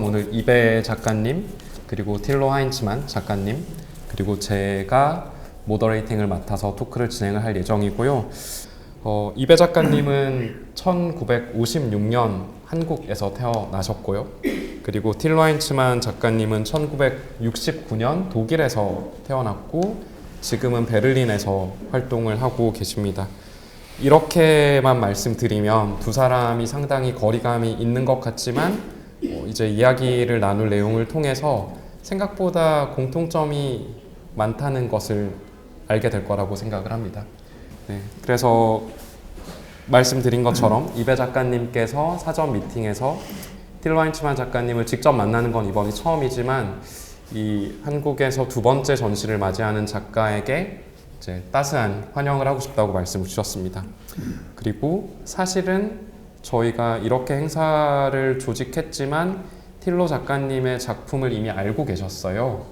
오늘 이배 작가님, 그리고 틸로 하인츠만 작가님, 그리고 제가 모더레이팅을 맡아서 토크를 진행을 할 예정이고요. 이배 작가님은 1956년 한국에서 태어나셨고요. 그리고 틸로 하인츠만 작가님은 1969년 독일에서 태어났고 지금은 베를린에서 활동을 하고 계십니다. 이렇게만 말씀드리면 두 사람이 상당히 거리감이 있는 것 같지만 이제 이야기를 나눌 내용을 통해서 생각보다 공통점이 많다는 것을 알게 될 거라고 생각을 합니다. 네, 그래서 말씀드린 것처럼 이배 작가님께서 사전 미팅에서 틸로 하인츠만 작가님을 직접 만나는 건 이번이 처음이지만 이 한국에서 두 번째 전시를 맞이하는 작가에게 이제 따스한 환영을 하고 싶다고 말씀을 주셨습니다. 그리고 사실은 저희가 이렇게 행사를 조직했지만 틸로 작가님의 작품을 이미 알고 계셨어요.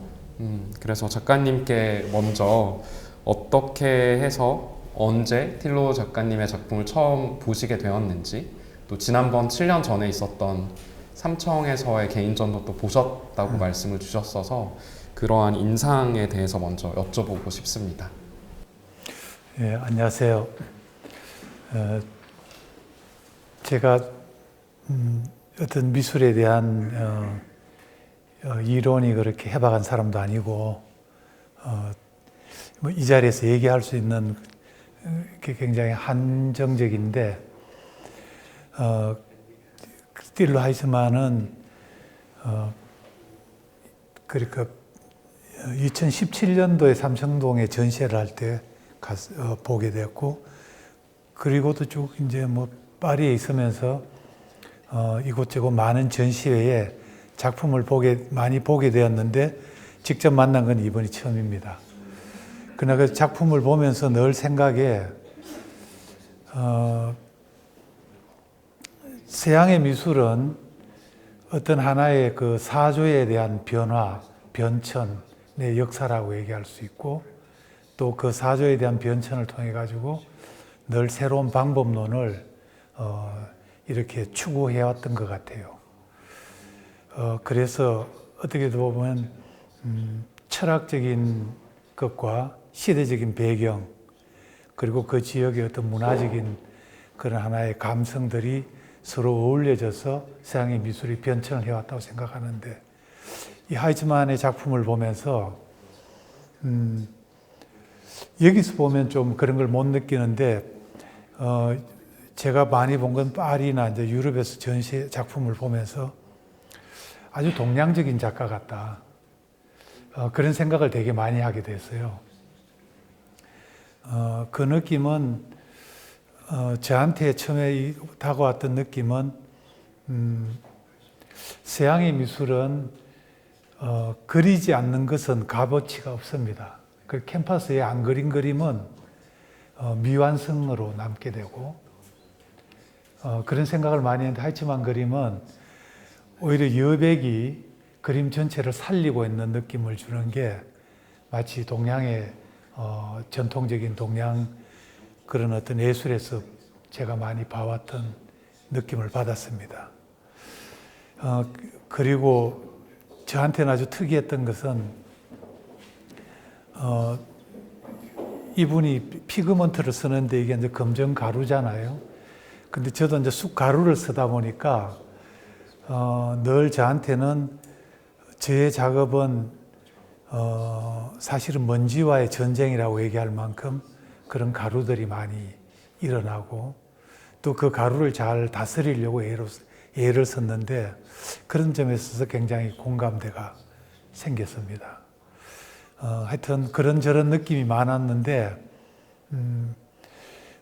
그래서 작가님께 먼저 어떻게 해서 언제 틸로 작가님의 작품을 처음 보시게 되었는지, 또 지난번 7년 전에 있었던 삼청에서의 개인전도 또 보셨다고 말씀을 주셨어서 그러한 인상에 대해서 먼저 여쭤보고 싶습니다. 예, 안녕하세요. 제가 어떤 미술에 대한 이론이 그렇게 해박한 사람도 아니고 이 자리에서 얘기할 수 있는 게 굉장히 한정적인데 틸로 하인츠만은 그러니까 2017년도에 삼청동에 전시회를 할 때 보게 되었고, 그리고도 쭉 이제 뭐 파리에 있으면서 이곳저곳 많은 전시회에 작품을 많이 보게 되었는데 직접 만난 건 이번이 처음입니다. 그러나 그 작품을 보면서 늘 생각에 서양의 미술은 어떤 하나의 그 사조에 대한 변화, 변천의 역사라고 얘기할 수 있고, 또 그 사조에 대한 변천을 통해 가지고 늘 새로운 방법론을 이렇게 추구해왔던 것 같아요. 그래서 어떻게 보면 철학적인 것과 시대적인 배경, 그리고 그 지역의 어떤 문화적인 그런 하나의 감성들이 서로 어울려져서 서양의 미술이 변천을 해왔다고 생각하는데, 이 하인츠만의 작품을 보면서 여기서 보면 좀 그런 걸 못 느끼는데, 제가 많이 본 건 파리나 이제 유럽에서 전시 작품을 보면서 아주 동양적인 작가 같다. 그런 생각을 되게 많이 하게 됐어요. 그 느낌은 저한테 처음에 다가왔던 느낌은 서양의 미술은 그리지 않는 것은 값어치가 없습니다. 그 캔버스에 안 그린 그림은 미완성으로 남게 되고, 그런 생각을 많이 했는데 하인츠만 그림은 오히려 여백이 그림 전체를 살리고 있는 느낌을 주는 게 마치 동양의 전통적인 동양 그런 어떤 예술에서 제가 많이 봐왔던 느낌을 받았습니다. 그리고 저한테는 아주 특이했던 것은 이분이 피그먼트를 쓰는데 이게 이제 검정 가루잖아요. 근데 저도 이제 쑥 가루를 쓰다 보니까 늘 저한테는 제 작업은 사실은 먼지와의 전쟁이라고 얘기할 만큼 그런 가루들이 많이 일어나고, 또 그 가루를 잘 다스리려고 애를 썼는데 그런 점에 있어서 굉장히 공감대가 생겼습니다. 하여튼 그런저런 느낌이 많았는데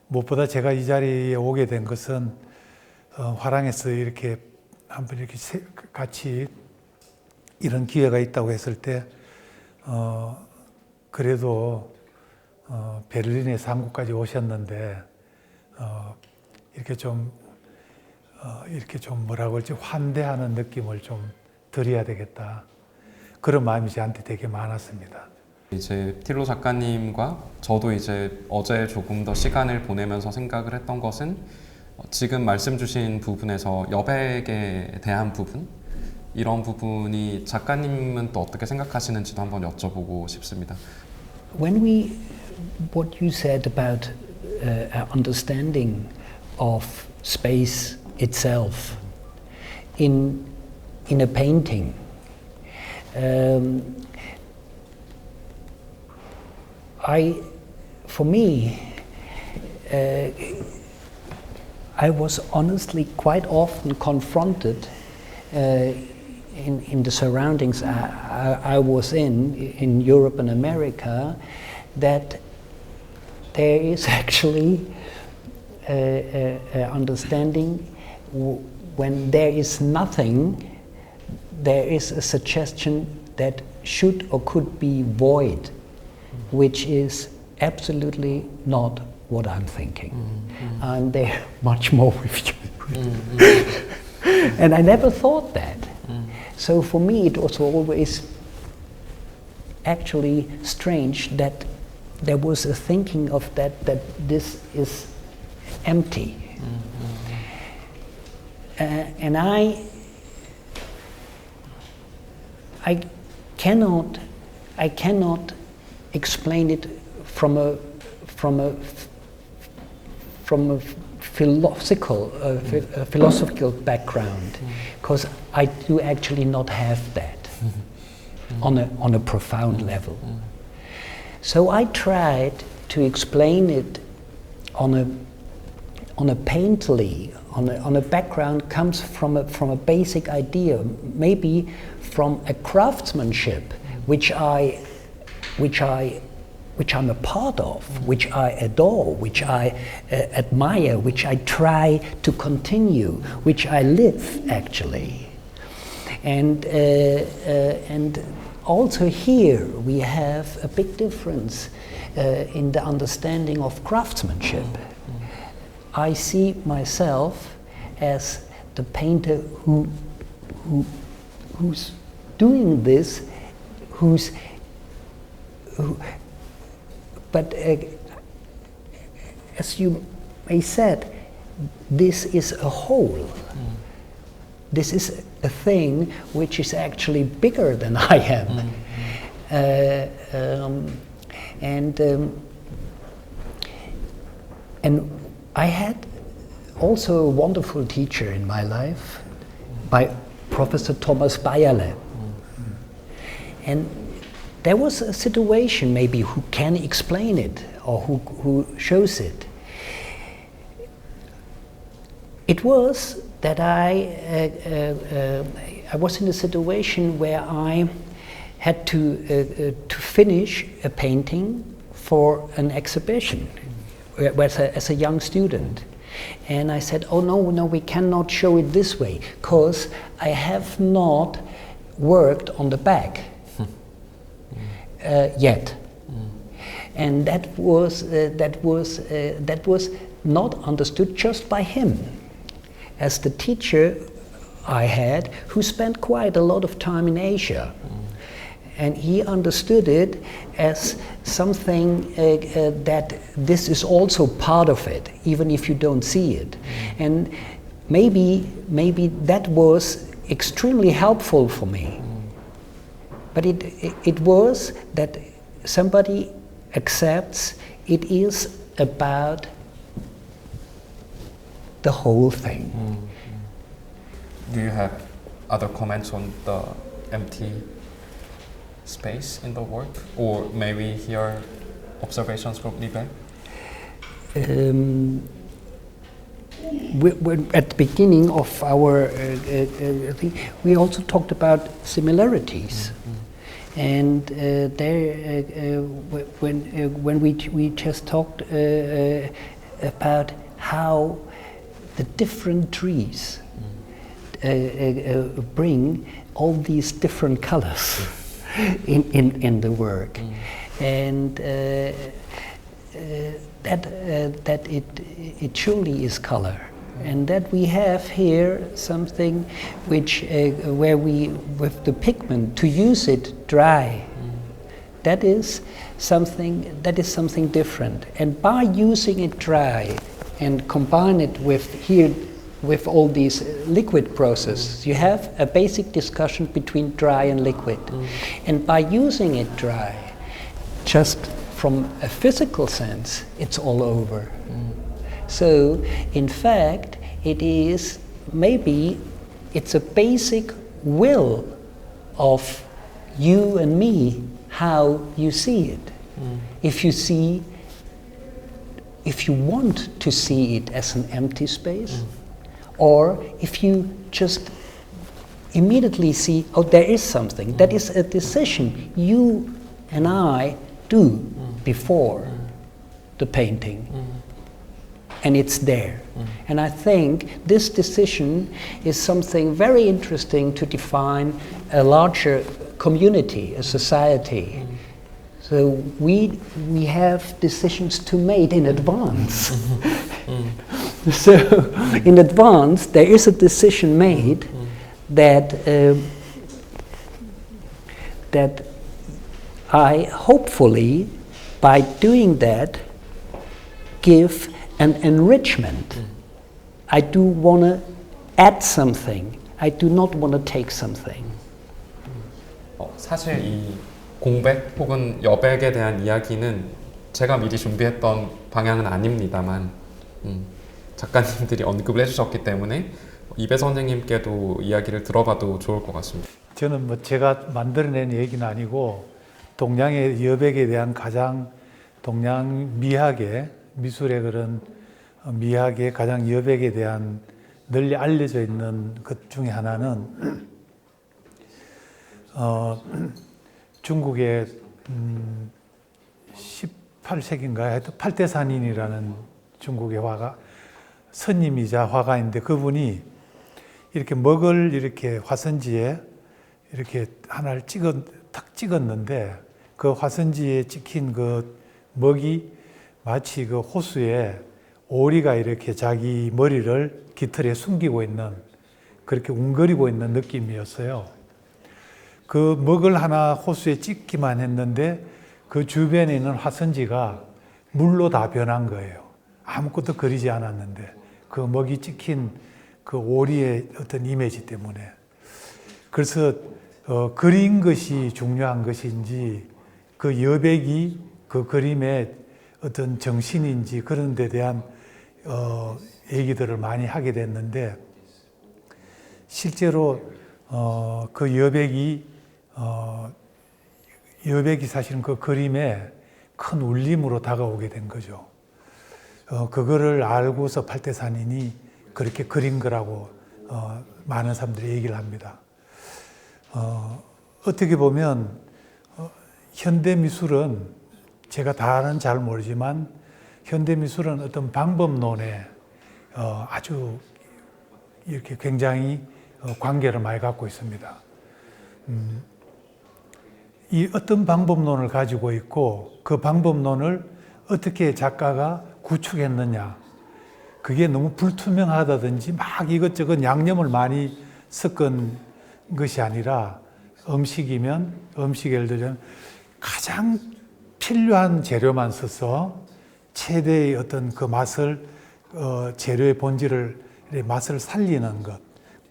무엇보다 제가 이 자리에 오게 된 것은 화랑에서 이렇게 한번 이렇게 같이 이런 기회가 있다고 했을 때 그래도 베를린에서 한국까지 오셨는데 이렇게 좀 뭐라고 할지 환대하는 느낌을 좀 드려야 되겠다. 그런 마음이 저한테 되게 많았습니다. 이제 틸로 작가님과 저도 이제 어제 조금 더 시간을 보내면서 생각을 했던 것은 지금 말씀 주신 부분에서 여백에 대한 부분, 이런 부분이 작가님은 또 어떻게 생각하시는지도 한번 여쭤보고 싶습니다. When what you said about our understanding of space itself in a painting, for me, I was honestly quite often confronted in the surroundings I was in Europe and America, that there is actually a understanding when there is nothing, there is a suggestion that should or could be void, which is absolutely not what I'm thinking. I'm there much more with you. And I never thought that. So for me it was always actually strange that there was a thinking of that this is empty. And I cannot explain it from a philosophical background, because I do actually not have that on a profound level. So I tried to explain it on a painterly, on a background comes from a basic idea, maybe from a craftsmanship which I'm a part of, which I adore, which I admire, which I try to continue, which I live actually. And also here we have a big difference in the understanding of craftsmanship. I see myself as the painter who's doing this, but as you may said, this is a whole. This is a thing which is actually bigger than I am. And I had also a wonderful teacher in my life, by Professor Thomas Bayerle. And there was a situation, maybe, who can explain it or who shows it. It was that I was in a situation where I had to finish a painting for an exhibition as a young student. And I said, oh no, we cannot show it this way, because I have not worked on the back yet. And that was not understood just by him, as the teacher I had, who spent quite a lot of time in Asia. And he understood it as something that this is also part of it, even if you don't see it. And maybe that was extremely helpful for me. But it was that somebody accepts it is about the whole thing. Do you have other comments on the empty space in the work, or maybe here observations from Libe? At the beginning of our thing, we also talked about similarities. And when we just talked about how the different trees bring all these different colors in the work, and that it truly is color, and that we have here something which where we, with the pigment, to use it dry, that is something different. And by using it dry and combine it with here with all these liquid processes. You have a basic discussion between dry and liquid. And by using it dry, just from a physical sense, it's all over. So, in fact, it is maybe it's a basic will of you and me how you see it. If you want to see it as an empty space, or if you just immediately see, oh, there is something. That is a decision you and I do before the painting. And it's there. And I think this decision is something very interesting to define a larger community, a society. So we have decisions to make in advance. So in advance there is a decision made that that I hopefully by doing that give an enrichment. I do want to add something. I do not want to take something. 사실 이 공백 혹은 여백에 대한 이야기는 제가 미리 준비했던 방향은 아닙니다만 작가님들이 언급을 해주셨기 때문에 이배 선생님께도 이야기를 들어봐도 좋을 것 같습니다. 저는 뭐 제가 만들어낸 얘기는 아니고 동양의 여백에 대한 가장 동양 미학의 미술의 그런 미학의 가장 여백에 대한 널리 알려져 있는 것 중에 하나는 중국의 18세기인가 하여튼 팔대산인이라는 중국의 화가 선임이자 화가인데 그분이 이렇게 먹을 이렇게 화선지에 이렇게 하나를 탁 찍었는데 그 화선지에 찍힌 그 먹이 마치 그 호수에 오리가 이렇게 자기 머리를 깃털에 숨기고 있는 그렇게 웅거리고 있는 느낌이었어요. 그 먹을 하나 호수에 찍기만 했는데 그 주변에 있는 화선지가 물로 다 변한 거예요. 아무것도 그리지 않았는데 그 먹이 찍힌 그 오리의 어떤 이미지 때문에. 그래서 그린 것이 중요한 것인지 그 여백이 그 그림의 어떤 정신인지 그런 데 대한 얘기들을 많이 하게 됐는데 실제로 그 여백이 사실은 그 그림에 큰 울림으로 다가오게 된 거죠. 그거를 알고서 팔대산인이 그렇게 그린 거라고 많은 사람들이 얘기를 합니다. 어떻게 보면 현대미술은 제가 다는 잘 모르지만 현대미술은 어떤 방법론에 아주 이렇게 굉장히 관계를 많이 갖고 있습니다. 이 어떤 방법론을 가지고 있고 그 방법론을 어떻게 작가가 구축했느냐 그게 너무 불투명하다든지 막 이것저것 양념을 많이 섞은 것이 아니라 음식이면 음식 예를 들면 가장 필요한 재료만 써서 최대의 어떤 그 맛을 재료의 본질을 맛을 살리는 것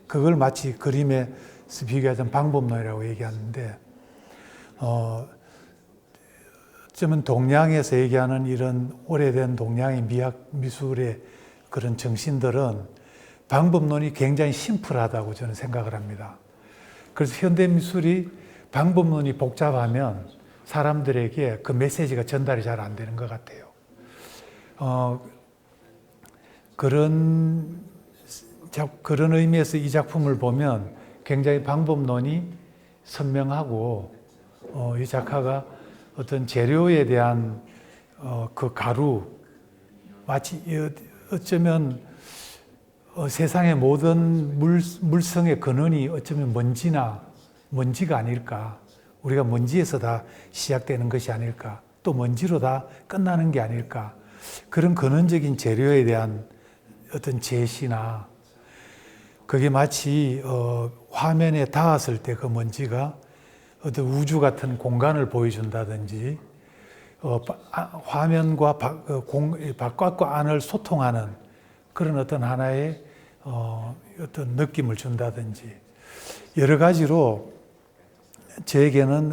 그걸 마치 그림에서 비교하자면 방법론이라고 얘기하는데 어쩌면 동양에서 얘기하는 이런 오래된 동양의 미학 미술의 그런 정신들은 방법론이 굉장히 심플하다고 저는 생각을 합니다. 그래서 현대 미술이 방법론이 복잡하면 사람들에게 그 메시지가 전달이 잘 안 되는 것 같아요. 그런 의미에서 이 작품을 보면 굉장히 방법론이 선명하고 이 작가가 어떤 재료에 대한 그 가루 마치 어쩌면 세상의 모든 물성의 근원이 어쩌면 먼지가 아닐까 우리가 먼지에서 다 시작되는 것이 아닐까 또 먼지로 다 끝나는 게 아닐까 그런 근원적인 재료에 대한 어떤 제시나 그게 마치 화면에 닿았을 때 그 먼지가 어떤 우주 같은 공간을 보여준다든지 화면과 바깥과 안을 소통하는 그런 어떤 하나의 어떤 느낌을 준다든지 여러 가지로 저에게는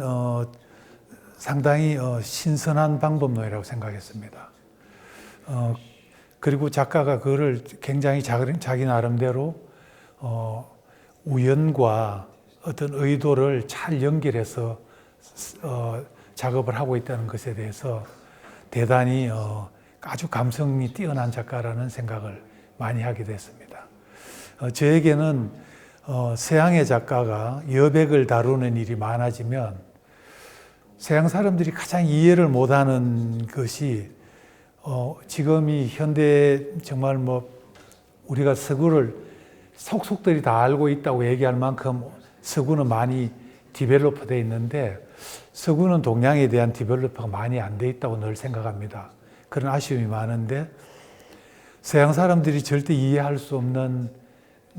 상당히 신선한 방법론이라고 생각했습니다. 그리고 작가가 그거를 굉장히 자기 나름대로 우연과 어떤 의도를 잘 연결해서 작업을 하고 있다는 것에 대해서 대단히 아주 감성이 뛰어난 작가라는 생각을 많이 하게 됐습니다. 저에게는 서양의 작가가 여백을 다루는 일이 많아지면 서양 사람들이 가장 이해를 못하는 것이 지금 이 현대 정말 뭐 우리가 서구를 속속들이 다 알고 있다고 얘기할 만큼 서구는 많이 디벨로퍼 되어 있는데 서구는 동양에 대한 디벨로퍼가 많이 안 돼 있다고 늘 생각합니다. 그런 아쉬움이 많은데 서양 사람들이 절대 이해할 수 없는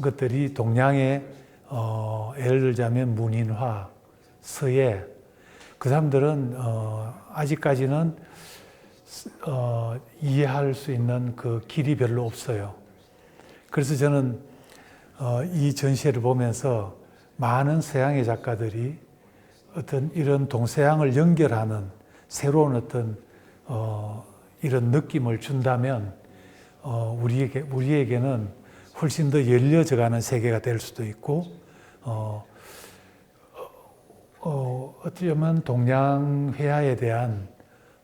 것들이 동양의 예를 들자면 문인화, 서예 그 사람들은 아직까지는 이해할 수 있는 그 길이 별로 없어요. 그래서 저는 이 전시회를 보면서 많은 서양의 작가들이 어떤 이런 동서양을 연결하는 새로운 어떤 이런 느낌을 준다면 우리에게는 훨씬 더 열려져가는 세계가 될 수도 있고 어쩌면 동양 회화에 대한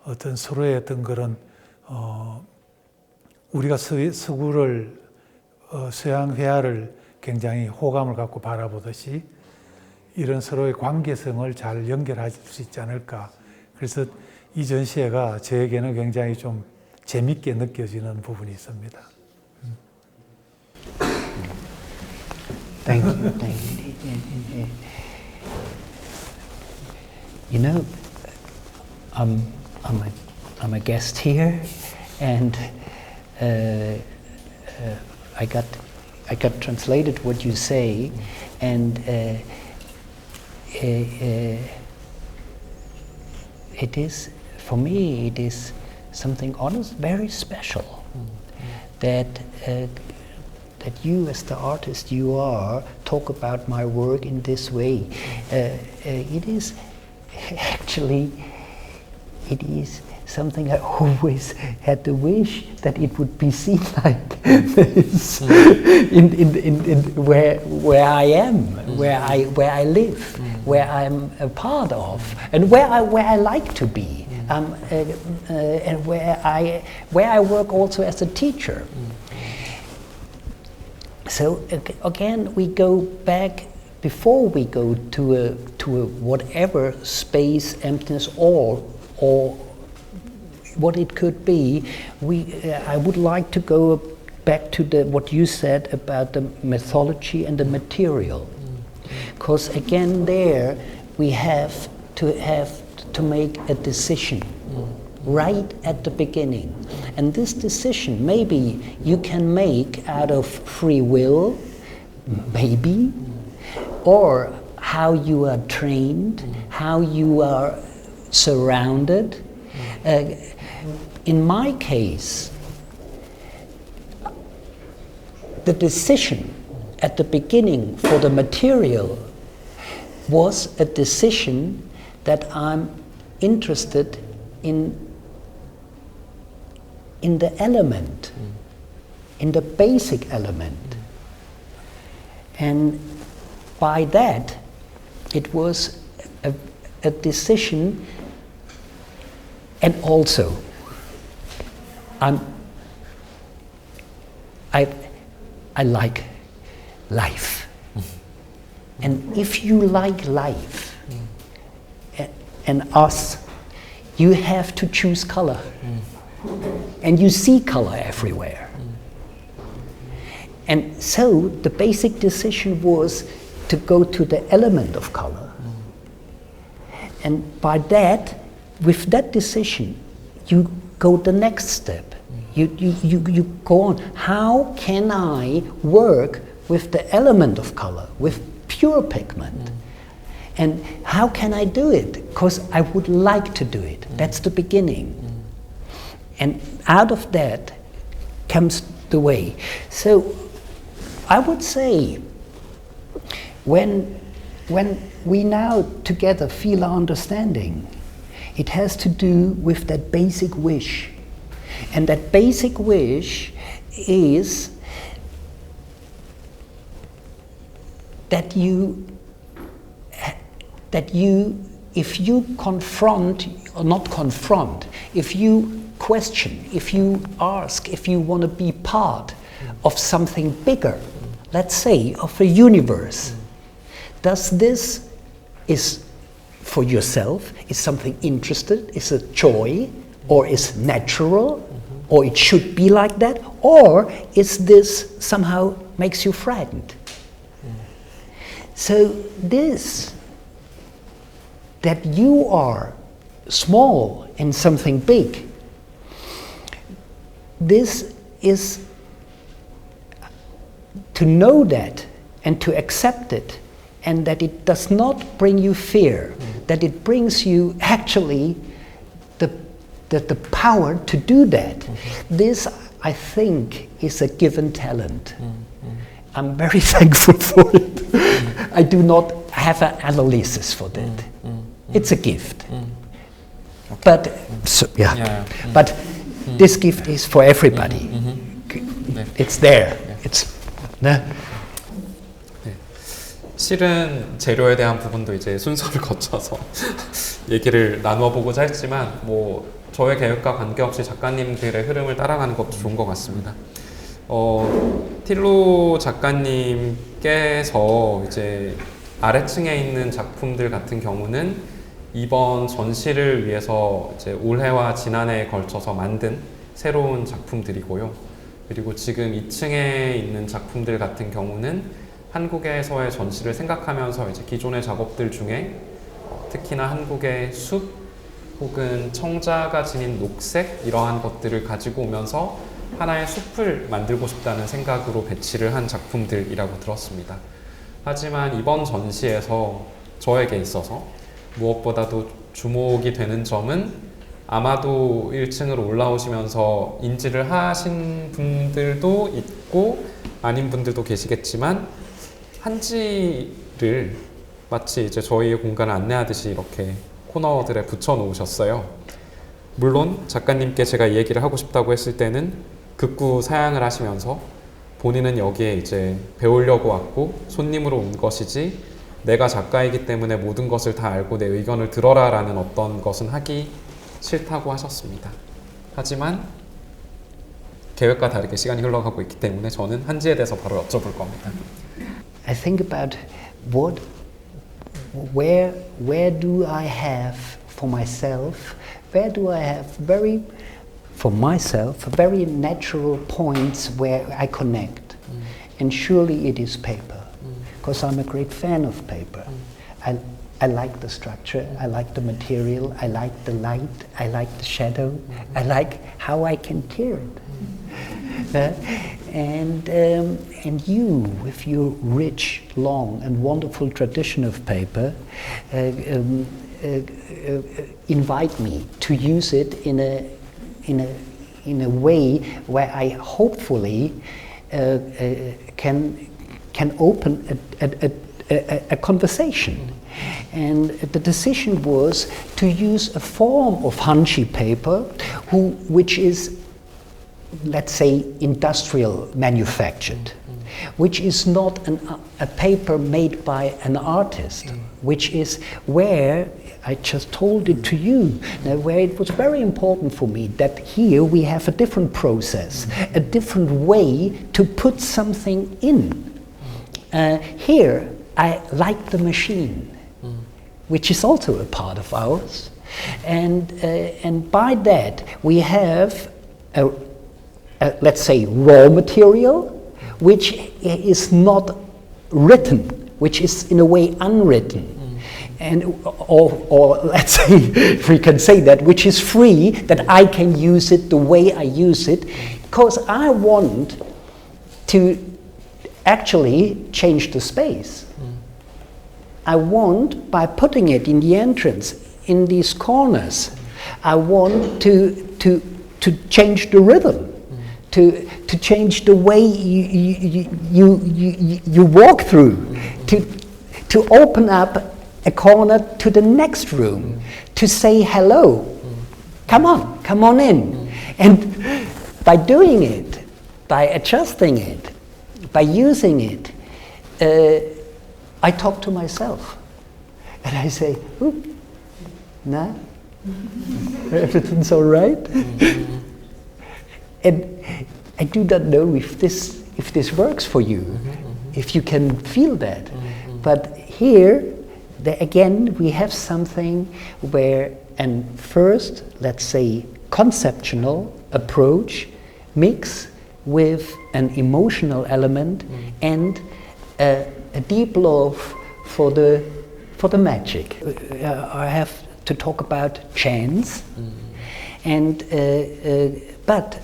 어떤 서로의 어떤 그런 우리가 서구를 서양 회화를 굉장히 호감을 갖고 바라보듯이 이런 서로의 관계성을 잘 연결할 수 있지 않을까. 그래서 이 전시회가 저에게는 굉장히 좀 재밌게 느껴지는 부분이 있습니다. Thank you. Thank you. You know, I'm a guest here, and I got translated what you say, and it is, for me, it is something honest, very special that you, as the artist you are, talk about my work in this way. It is actually, it is something I always had the wish that it would be seen like this in where I am, where I live, where I'm a part of, and where I like to be, and where I work also as a teacher. So again, we go back before we go to a whatever space, emptiness, or what it could be. I would like to go back to what you said about the mythology and the material, because again there we have to make a decision right at the beginning. And this decision maybe you can make out of free will, maybe, or how you are trained, how you are surrounded. In my case, the decision at the beginning for the material was a decision that I'm interested in the element, in the basic element. And by that, it was a decision, and also, I like life. And if you like life, and us, you have to choose color. And you see color everywhere. And so the basic decision was to go to the element of color. And by that, with that decision, you go the next step. You go on. How can I work with the element of color, with pure pigment? And how can I do it? Because I would like to do it. That's the beginning. And out of that comes the way. So I would say when we now together feel our understanding, it has to do with that basic wish. And that basic wish is that you, if you confront, or not confront, if you question, if you ask, if you want to be part of something bigger, let's say of a universe, does this is for yourself, is something interested, is a joy, or is natural, or it should be like that, or is this somehow makes you frightened? So this, that you are small in something big, this is to know that and to accept it, and that it does not bring you fear, that it brings you actually the power to do that. This, I think, is a given talent. I'm very thankful for it. I do not have an analysis for that. It's a gift. But so, but this gift is for everybody. It's there. It's 네. 실은 재료에 대한 부분도 이제 순서를 거쳐서 얘기를 나누어 보고자 했지만 뭐 저의 계획과 관계없이 작가님들의 흐름을 따라가는 것도 좋은 것 같습니다. 틸로 작가님께서 이제 아래층에 있는 작품들 같은 경우는 이번 전시를 위해서 이제 올해와 지난해에 걸쳐서 만든 새로운 작품들이고요. 그리고 지금 2층에 있는 작품들 같은 경우는 한국에서의 전시를 생각하면서 이제 기존의 작업들 중에 특히나 한국의 숲 혹은 청자가 지닌 녹색 이러한 것들을 가지고 오면서 하나의 숲을 만들고 싶다는 생각으로 배치를 한 작품들이라고 들었습니다. 하지만 이번 전시에서 저에게 있어서 무엇보다도 주목이 되는 점은 아마도 1층으로 올라오시면서 인지를 하신 분들도 있고 아닌 분들도 계시겠지만 한지를 마치 이제 저희의 공간을 안내하듯이 이렇게 코너들에 붙여 놓으셨어요. 물론 작가님께 제가 이 얘기를 하고 싶다고 했을 때는 극구 사양을 하시면서 본인은 여기에 이제 배우려고 왔고 손님으로 온 것이지 내가 작가이기 때문에 모든 것을 다 알고 내 의견을 들어라 라는 어떤 것은 하기 싫다고 하셨습니다. 하지만 계획과 다르게 시간이 흘러가고 있기 때문에 저는 한지에 대해서 바로 여쭤볼 겁니다. I think about where do I have for myself, where do I have for myself, very natural points where I connect. And surely it is paper, because I'm a great fan of paper. I like the structure, I like the material, I like the light, I like the shadow, I like how I can tear it. And you, with your rich, long and wonderful tradition of paper, invite me to use it in a way where I hopefully can open a conversation. And the decision was to use a form of hanshi paper which is, let's say, industrial manufactured, which is not a paper made by an artist, which is where, I just told it to you, where it was very important for me that here we have a different process, a different way to put something in. Here I like the machine, which is also a part of ours, and by that we have let's say raw material, which is not written, which is in a way unwritten. And or let's say, if we can say that, which is free, that I can use it the way I use it, because I want to actually change the space. I want, by putting it in the entrance, in these corners, I want to change the rhythm, to change the way you walk through, to open up a corner to the next room, to say hello. Come on in. And by doing it, by adjusting it, by using it, I talk to myself. And I say, oop, nah, everything's all right. And I do not know if this works for you, if you can feel that. But here, again, we have something where, and first, let's say, conceptual approach mix with an emotional element and a deep love for the magic. I have to talk about chance, and but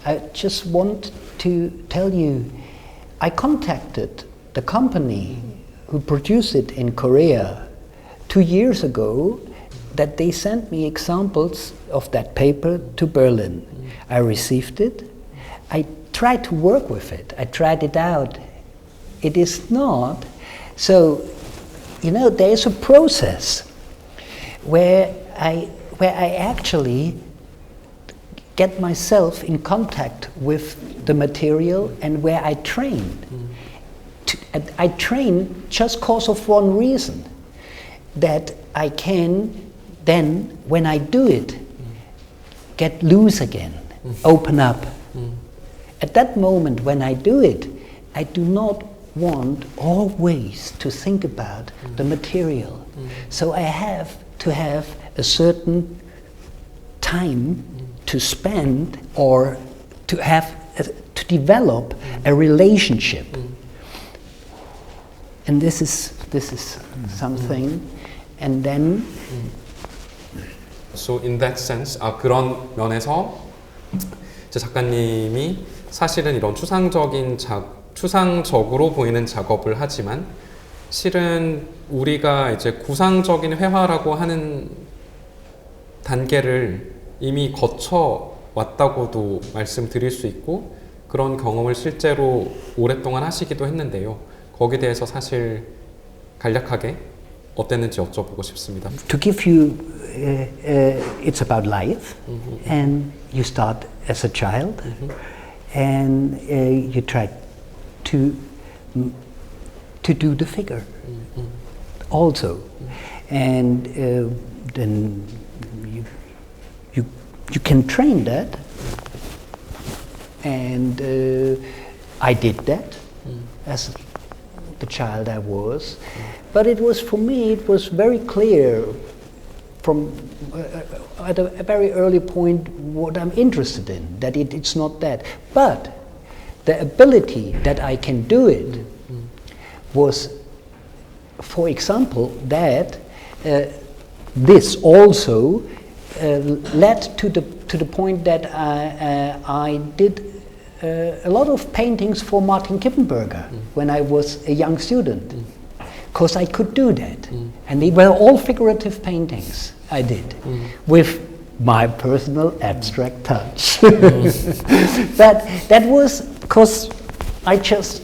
I just want to tell you, I contacted the company who produced it in Korea 2 years ago, that they sent me examples of that paper to Berlin. I received it. I tried to work with it. I tried it out. It is not. So, you know, there is a process where I actually get myself in contact with the material and where I train. I train just because of one reason, that I can then, when I do it, get loose again, open up. At that moment when I do it, I do not want always to think about the material. So I have to have a certain time to spend or to have to develop a relationship. And this is something. And then So in that sense, 그런 면에서 이제 작가님이 사실은 이런 추상적으로 보이는 작업을 하지만 실은 우리가 이제 구상적인 회화라고 하는 단계를 이미 거쳐 왔다고도 말씀드릴 수 있고, 그런 경험을 실제로 오랫동안 하시기도 했는데요. 거기에 대해서 사실 간략하게 어땠는지 여쭤보고 싶습니다. to give you, it's about life, and you start as a child, and you try to do the figure also, and then you can train that, and I did that as the child I was, but it was, for me, it was very clear from at a very early point what I'm interested in, that it's not that, but the ability that I can do it was, for example, that this also led to the point that I did a lot of paintings for Martin Kippenberger when I was a young student, because I could do that, and they were all figurative paintings I did with my personal abstract touch. But that was because I just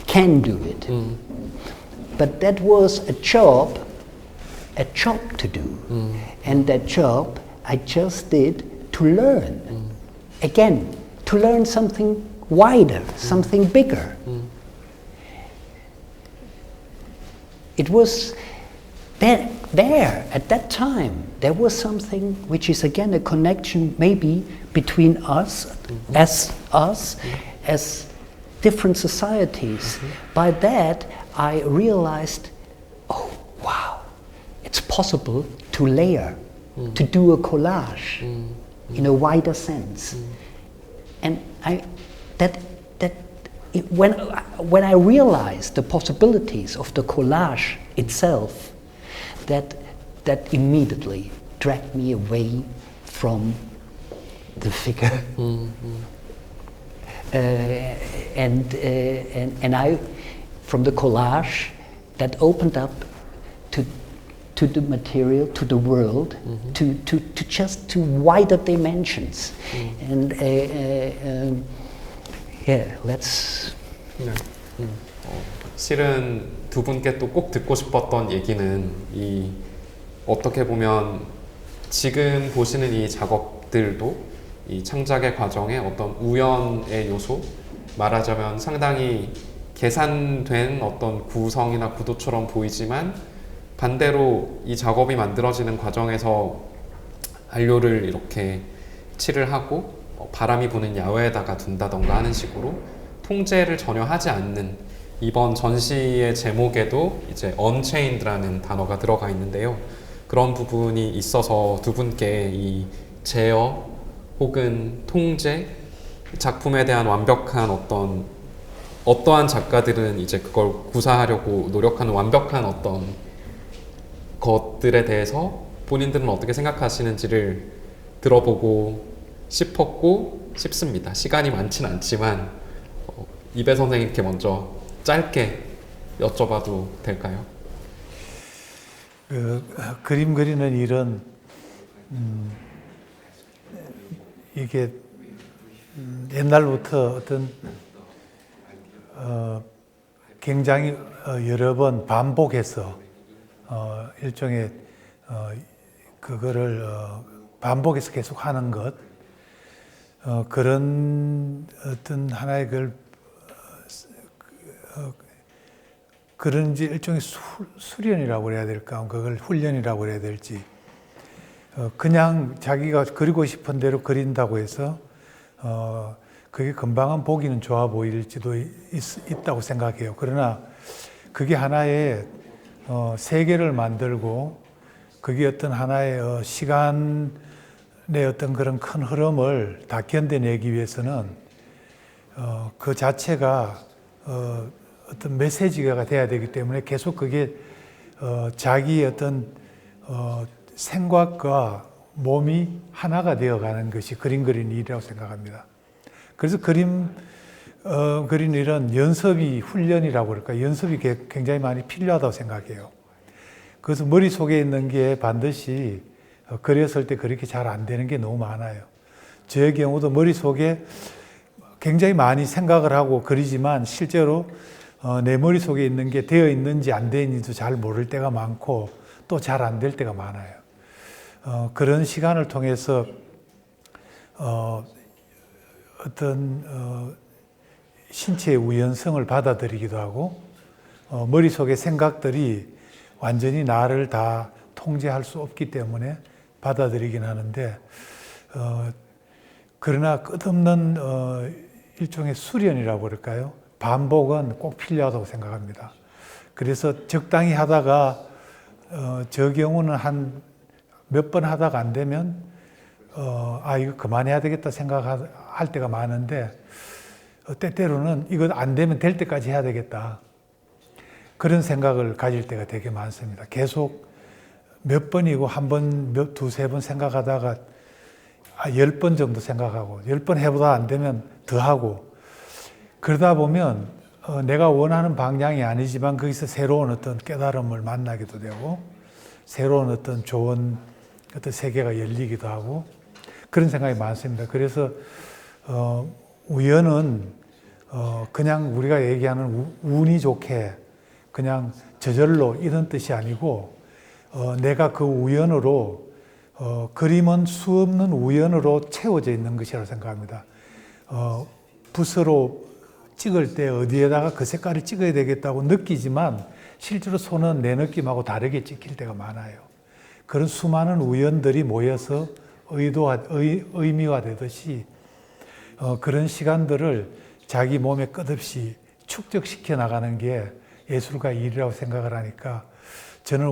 can do it. But that was a job to do, and that job I just did to learn. Again, to learn something wider, something bigger. It was there at that time. There was something which is again a connection maybe between us, as different societies. By that I realized, oh wow, it's possible to layer, to do a collage in a wider sense. And when I realized the possibilities of the collage itself, that immediately dragged me away from the figure. And I, from the collage, that opened up to the material, to the world, to just to wider dimensions. And yeah, let's. 네. 실은 두 분께 또 꼭 듣고 싶었던 얘기는 이 어떻게 보면 지금 보시는 이 작업들도 이 창작의 과정에 어떤 우연의 요소, 말하자면 상당히 계산된 어떤 구성이나 구도처럼 보이지만 반대로 이 작업이 만들어지는 과정에서 안료를 이렇게 칠을 하고 바람이 부는 야외에다가 둔다던가 하는 식으로 통제를 전혀 하지 않는, 이번 전시의 제목에도 이제 unchained라는 단어가 들어가 있는데요. 그런 부분이 있어서 두 분께 이 제어 혹은 통제, 작품에 대한 완벽한 어떠한 작가들은 이제 그걸 구사하려고 노력하는 완벽한 어떤 것들에 대해서 본인들은 어떻게 생각하시는지를 들어보고 싶습니다. 시간이 많진 않지만 이배 선생님께 먼저 짧게 여쭤봐도 될까요? 그림 그리는 일은 이게 옛날부터 어떤 굉장히 여러 번 반복해서 일종의 그거를 반복해서 계속 하는 것, 그런 어떤 하나의 그런지 일종의 수련이라고 해야 될까, 그걸 훈련이라고 해야 될지, 그냥 자기가 그리고 싶은 대로 그린다고 해서 그게 금방은 보기는 좋아 보일지도 있다고 생각해요. 그러나 그게 하나의 세계를 만들고 그게 어떤 하나의 시간의 어떤 그런 큰 흐름을 다 견뎌내기 위해서는 그 자체가 어떤 메시지가 돼야 되기 때문에 계속 그게 자기의 어떤 생각과 몸이 하나가 되어가는 것이 그림 그리는 일이라고 생각합니다. 그래서 그림 그리는 일은 연습이 훈련이라고 그럴까, 연습이 굉장히 많이 필요하다고 생각해요. 그래서 머릿속에 있는 게 반드시 그렸을 때 그렇게 잘 안 되는 게 너무 많아요. 저의 경우도 머릿속에 굉장히 많이 생각을 하고 그리지만 실제로 내 머릿속에 있는 게 되어 있는지 안 되어 있는지도 잘 모를 때가 많고 또 잘 안 될 때가 많아요. 그런 시간을 통해서 어떤 신체의 우연성을 받아들이기도 하고 머릿속의 생각들이 완전히 나를 다 통제할 수 없기 때문에 받아들이긴 하는데 그러나 끝없는 일종의 수련이라고 그럴까요? 반복은 꼭 필요하다고 생각합니다. 그래서 적당히 하다가 저 경우는 한 몇 번 하다가 안 되면 이거 그만해야 되겠다 생각할 때가 많은데 때때로는 이거 안 되면 될 때까지 해야 되겠다, 그런 생각을 가질 때가 되게 많습니다. 계속 몇 번이고 한 번, 두세 번 생각하다가 10번 정도 생각하고 10번 해보다 안 되면 더 하고, 그러다 보면 내가 원하는 방향이 아니지만 거기서 새로운 어떤 깨달음을 만나기도 되고 새로운 어떤 좋은 어떤 세계가 열리기도 하고 그런 생각이 많습니다. 그래서 우연은 그냥 우리가 얘기하는 운이 좋게 그냥 저절로 이런 뜻이 아니고 내가 그 우연으로 그림은 수없는 우연으로 채워져 있는 것이라고 생각합니다. 붓으로 찍을 때 어디에다가 그 색깔을 찍어야 되겠다고 느끼지만 실제로 손은 내 느낌하고 다르게 찍힐 때가 많아요. 그런 수많은 우연들이 모여서 의미화되듯이 그런 시간들을 자기 몸에 끝없이 축적시켜 나가는 게 예술가 일이라고 생각을 하니까 저는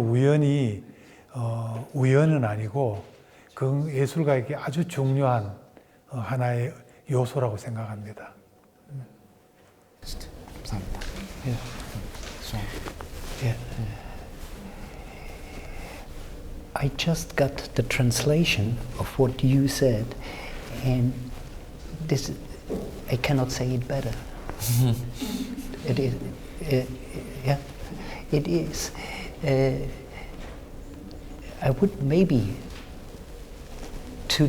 우연은 아니고 그 예술가에게 아주 중요한 하나의 요소라고 생각합니다. 감사합니다. I just got the translation of what you said, and this I cannot say it better. It is, yeah, it is. I would maybe to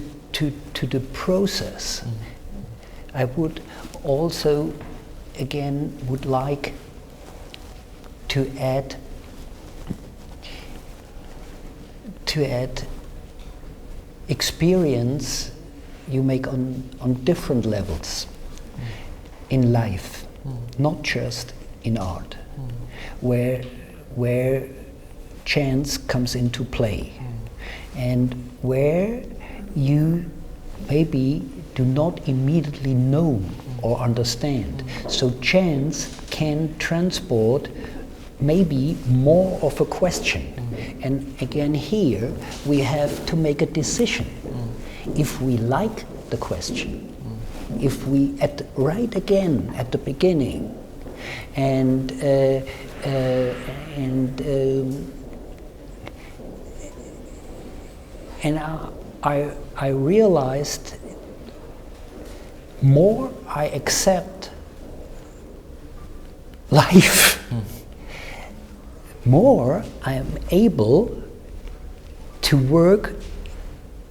the process. I would also again would like to add experience you make on different levels in life, not just in art, where chance comes into play, and where you maybe do not immediately know or understand. So chance can transport maybe more of a question. And again here we have to make a decision. If we like the question, if we right again at the beginning, and I realized more I accept life, more I am able to work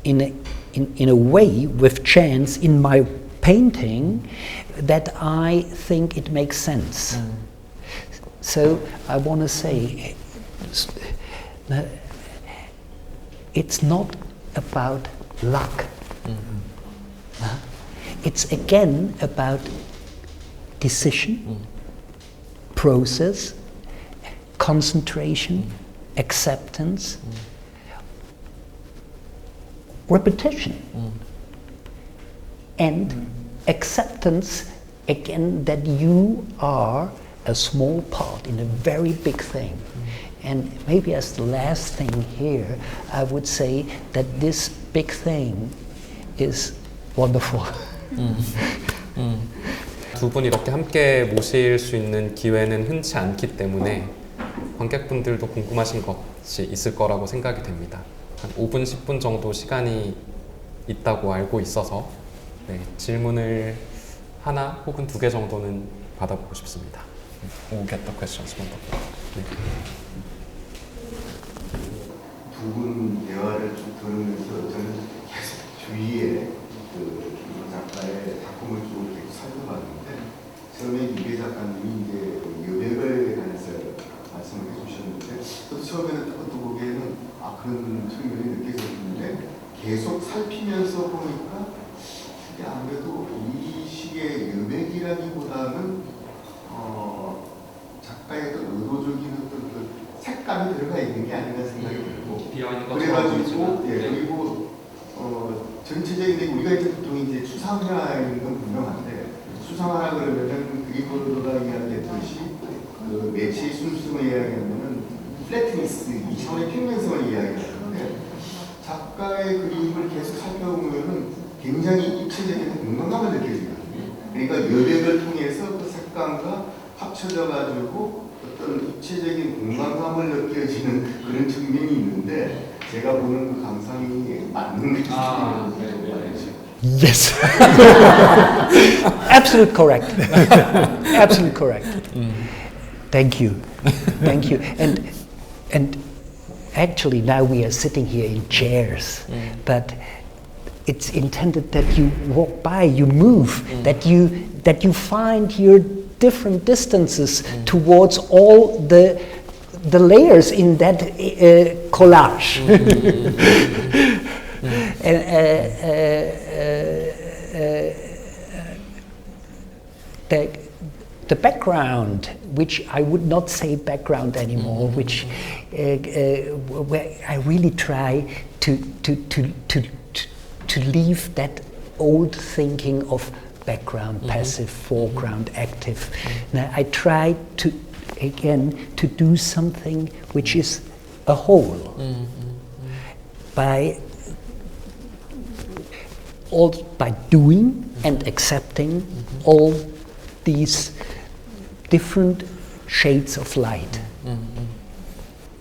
in a way with chance in my painting that I think it makes sense. So I want to say it's not about luck. It's again about decision, process, concentration, acceptance, repetition, and acceptance again that you are a small part in a very big thing. And maybe as the last thing here, I would say that this big thing is wonderful. 두 분 이렇게 함께 모실 수 있는 기회는 흔치 않기 때문에 관객분들도 궁금하신 것이 있을 거라고 생각이 됩니다. 한 5분, 10분 정도 시간이 있다고 알고 있어서 네, 질문을 하나 혹은 2개 정도는 받아보고 싶습니다. We'll get the questions from the floor. 네. 두 분 대화를 쭉 들으면서 저는 계속 주위에 그 작가의 작품을 쭉 계속 살펴봤는데 처음에 이배 작가님이 이제 여백에 관해서 말씀을 해주셨는데 저도 처음에는 그것도 보기에는 그런 측면이 느껴졌는데 계속 살피면서 보니까 이게 아무래도 이 시기의 여백이라기보다는 작가의 의도적인 어떤 그 색감이 들어가 있는 게 아닌가 생각이 들고 그래가지고 그리고 전체적인 우리가 이제 보통 이제 추상화인 건 분명한데 추상화라 그러면은 그리고도가 이야기했듯이 그 매체의 순수성을 이야기하면은 플래트니스 이 차원의 평면성을 이야기하는데 작가의 그림을 계속 살펴보면은 굉장히 입체적인 공간감을 느껴지거든요. 그러니까 여백을 통해서 그 색감과 합쳐져 가지고 어떤 입체적인 공간감을 느껴지는 그런 측면이 있는데 제가 보는 그 감상이 맞는 것 같아요. Yes. Absolutely correct. Absolutely correct. Thank you. Thank you. And actually now we are sitting here in chairs, but it's intended that you walk by, you move, that you find your different distances towards all the layers in that collage. The background, which I would not say background anymore, which where I really try to leave that old thinking of background, passive, foreground, active. Now I try to do something which is a whole by doing and accepting all these different shades of light.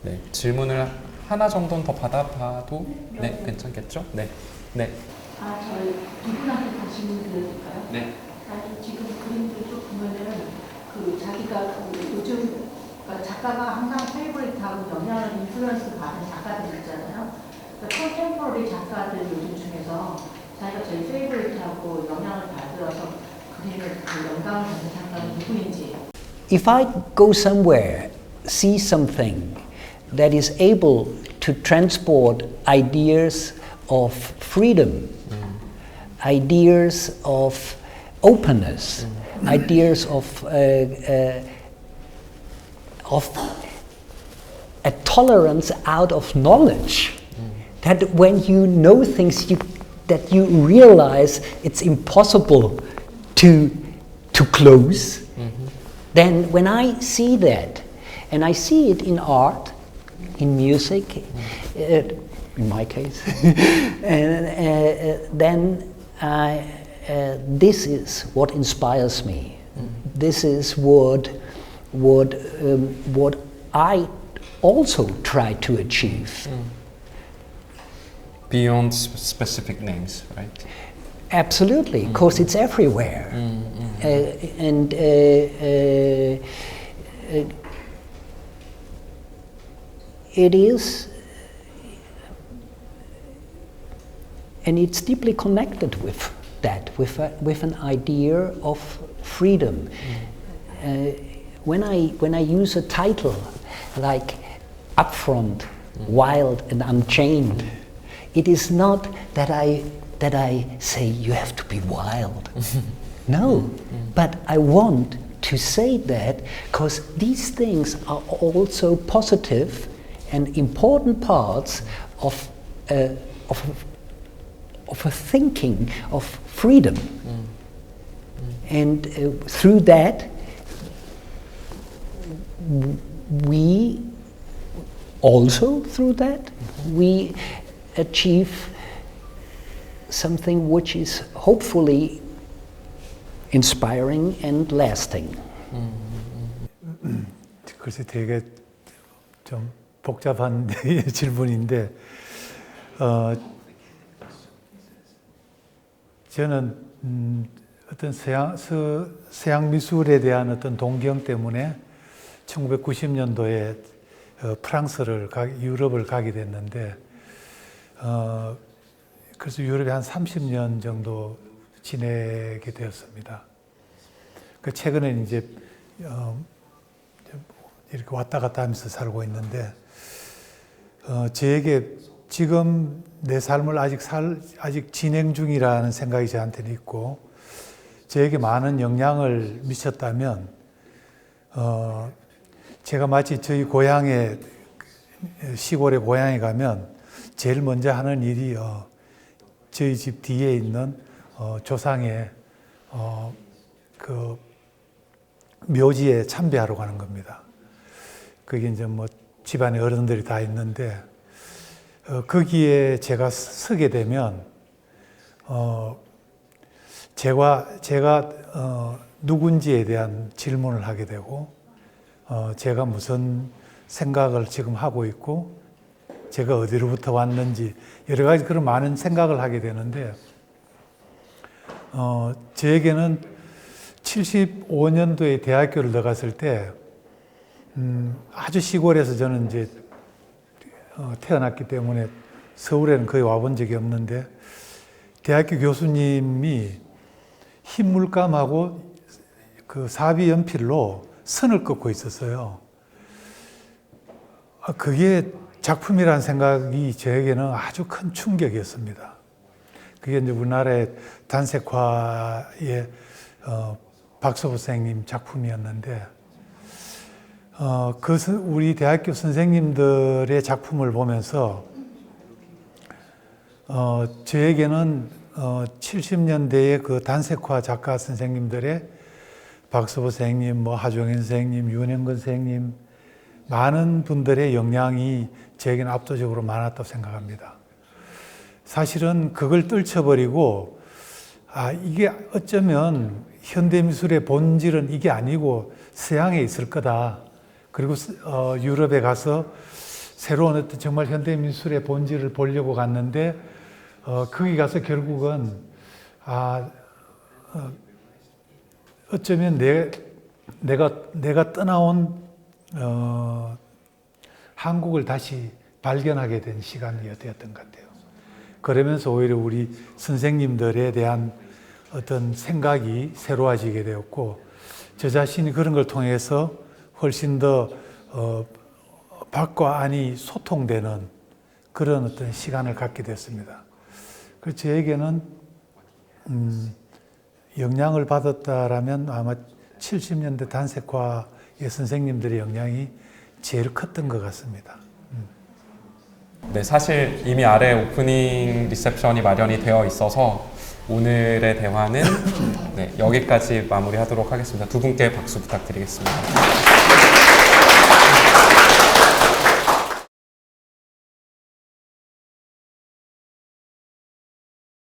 네, 질문을 하나 정도는 더 받아봐도 네, 괜찮겠죠? 네. 저희 두 분한테 다 질문 드려볼까요? 네. 지금 그림들 쭉 보면은 자기가 요즘 그러니까 작가가 항상 페이보릿하고 영향을 인플루언스 받은 작가들 있잖아요. 그러니까 컨템포러리 작가들 요즘 중에서 자기가 제일 페이보릿하고 영향을 받아서 그림을 그 영감을 받는 작가는 누구인지. If I go somewhere, see something that is able to transport ideas of freedom, ideas of openness, ideas of a tolerance out of knowledge, that when you know things that you realize it's impossible to close, then when I see that, and I see it in art, in music, in my case, then this is what inspires me. This is what I also try to achieve. Beyond specific names, right? Absolutely, because it's everywhere. It is, and it's deeply connected with that, with an idea of freedom. When I use a title like Upfront, Wild and Unchained, it is not that I say you have to be wild. No, but I want to say that because these things are also positive and important parts of a thinking of freedom. And through that, we achieve something which is hopefully inspiring and lasting. 글쎄 되게 좀 복잡한 질문인데 저는 어떤 서양 미술에 대한 어떤 동경 때문에 1990년도에 유럽을 가게 됐는데 그래서 유럽에 한 30년 정도 지내게 되었습니다. 그 최근에 이제 이렇게 왔다 갔다 하면서 살고 있는데 저에게 지금 내 삶을 아직 진행 중이라는 생각이 저한테는 있고 저에게 많은 영향을 미쳤다면 제가 마치 저희 고향에 시골의 고향에 가면 제일 먼저 하는 일이 저희 집 뒤에 있는 조상의 그 묘지에 참배하러 가는 겁니다. 그게 이제 뭐 집안에 어른들이 다 있는데 거기에 제가 서게 되면 제가 누군지에 대한 질문을 하게 되고 제가 무슨 생각을 지금 하고 있고 제가 어디로부터 왔는지 여러 가지 그런 많은 생각을 하게 되는데 저에게는 75년도에 대학교를 들어갔을 때 아주 시골에서 저는 이제 태어났기 때문에 서울에는 거의 와본 적이 없는데 대학교 교수님이 흰 물감하고 그 사비 연필로 선을 긋고 있었어요. 그게 작품이라는 생각이 저에게는 아주 큰 충격이었습니다. 그게 이제 우리나라의 단색화의 박서보 선생님 작품이었는데 우리 대학교 선생님들의 작품을 보면서 저에게는 70년대의 그 단색화 작가 선생님들의 박서보 선생님, 하종현 선생님, 윤영근 선생님 많은 분들의 영향이 저에게는 압도적으로 많았다고 생각합니다. 사실은 그걸 떨쳐버리고 이게 어쩌면 현대미술의 본질은 이게 아니고 서양에 있을 거다. 그리고 유럽에 가서 새로운 어떤 정말 현대미술의 본질을 보려고 갔는데 거기 가서 결국은 어쩌면 내가 떠나온 한국을 다시 발견하게 된 시간이었던 것 같아요. 그러면서 오히려 우리 선생님들에 대한 어떤 생각이 새로워지게 되었고, 저 자신이 그런 걸 통해서 훨씬 더 밖과 안이 소통되는 그런 어떤 시간을 갖게 됐습니다. 그 저에게는 영향을 받았다라면 아마 70년대 단색화의 선생님들의 영향이 제일 컸던 것 같습니다. 네, 사실 이미 아래 오프닝 리셉션이 마련이 되어 있어서 오늘의 대화는 네, 여기까지 마무리하도록 하겠습니다. 두 분께 박수 부탁드리겠습니다.